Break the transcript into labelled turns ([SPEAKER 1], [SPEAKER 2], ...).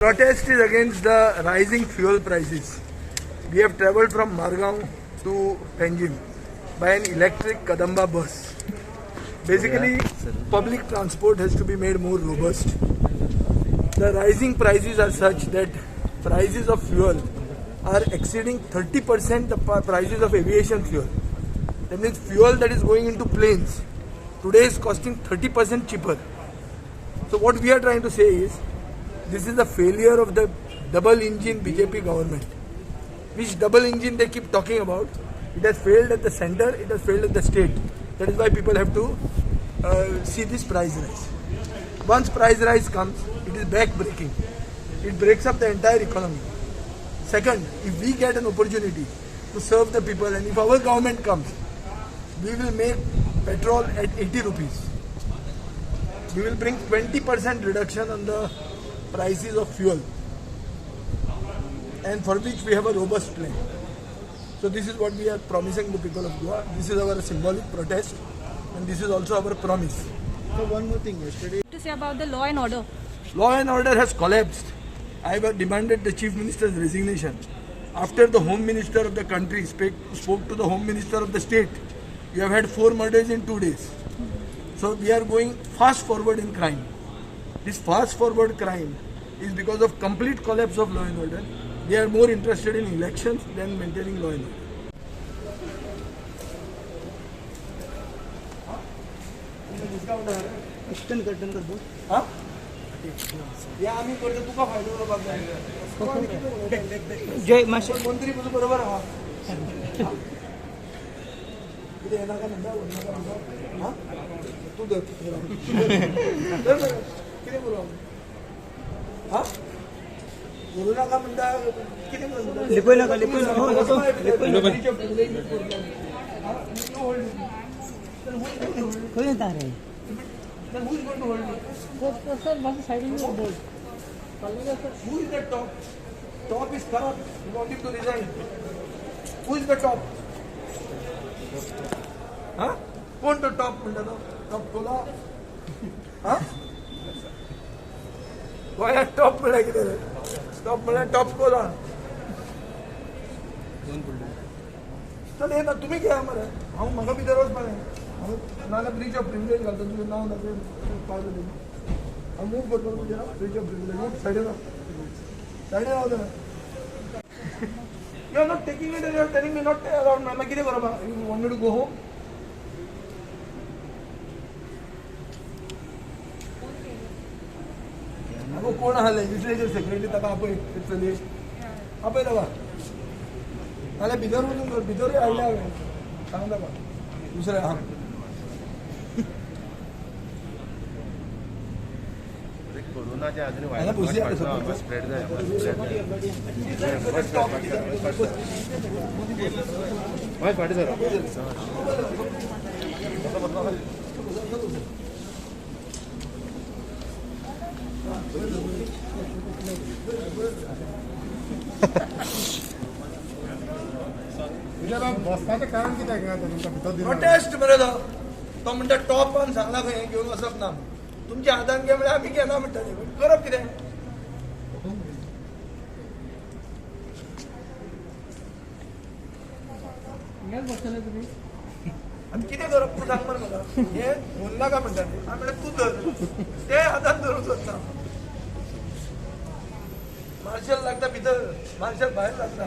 [SPEAKER 1] Protest is against the rising fuel prices. We have travelled from Margaon to Panjim by an electric Kadamba bus. Basically, public transport has to be made more robust. The rising prices are such that prices of fuel are exceeding 30% the prices of aviation fuel. That means fuel that is going into planes today is costing 30% cheaper. So what we are trying to say is, this is the failure of the double engine BJP government. Which double engine they keep talking about? It has failed at the center, it has failed at the state. That is why people have to see this price rise. Once price rise comes, it is back-breaking. It breaks up the entire economy. Second, if we get an opportunity to serve the people and if our government comes, we will make petrol at 80 rupees. We will bring 20% reduction on the prices of fuel, and for which we have a robust plan. So this is what we are promising the people of Goa. This is our symbolic protest, and this is also our promise.
[SPEAKER 2] So one more thing, yesterday
[SPEAKER 3] To say about the law and order.
[SPEAKER 1] Law and order has collapsed. I have demanded the Chief Minister's resignation. After the Home Minister of the country spoke to the Home Minister of the state, we have had 4 murders in 2 days. So we are going fast forward in crime. This fast forward crime is because of complete collapse of law and order. They are more interested in elections than maintaining law and order.
[SPEAKER 2] extend curtain कर बोल.
[SPEAKER 1] हाँ? या आम्ही करतो तुका फायदा बघा.
[SPEAKER 2] जय माशे.
[SPEAKER 1] मंत्री बोलतो बरोबर हा. किती येणार का म्हणता? हाँ? तू दर. किती बोलू? हाँ? बोलू नका म्हणता किती बोलू?
[SPEAKER 2] लिपोय नका लिपोय नका. कोण येणार आहे?
[SPEAKER 1] Then who is going to hold it?
[SPEAKER 3] Sir, one side in your board.
[SPEAKER 1] Who is the top? Top is corrupt. You want him to resign. Who is the top? Huh? कोण तो top म्हणता तो? Top Cola? Huh? गोया top म्हणा किती रे? Top म्हणा top Cola? तर हे ना तुम्ही घ्या मला. हांव म्हाका बी दररोज पाणे. नाला ब्रीच ऑफ प्रिविलेज घालता तुझं नाव नसेल पाहिलं तुम्ही. हांव मूव करतो तुझ्या ब्रीच ऑफ प्रिविलेज. साईडे ना. साईडे राहू दे ना. You are not taking it and you are telling me not around. मैं किती करू बा? You want me to go home? अब कोण आले? लेजिस्लेचर सेक्रेटरी तका आपय इट्स अ लिस्ट. आपय दवा. नाला भितर आयल्या सांग दवा. दुसरे हां.
[SPEAKER 4] कोरोनाच्या अजून स्प्रेड
[SPEAKER 2] बसपाचे कारण किती आहे का?
[SPEAKER 1] प्रोटेस्ट मरे तो म्हणटा टॉप ऑन सांगला खंय घेवन वचप ना. तुमच्या हातान घे म्हळ्यार आमी घेना म्हणटाले. करप कितें? आमी कितें करप तूं सांग मरे म्हाका. हे घेवन नाका म्हणटाले. हांवें म्हणलें तूं धर. ते हातान धरून वचना. मार्शल लागता भितर, मार्शल भायर लागता.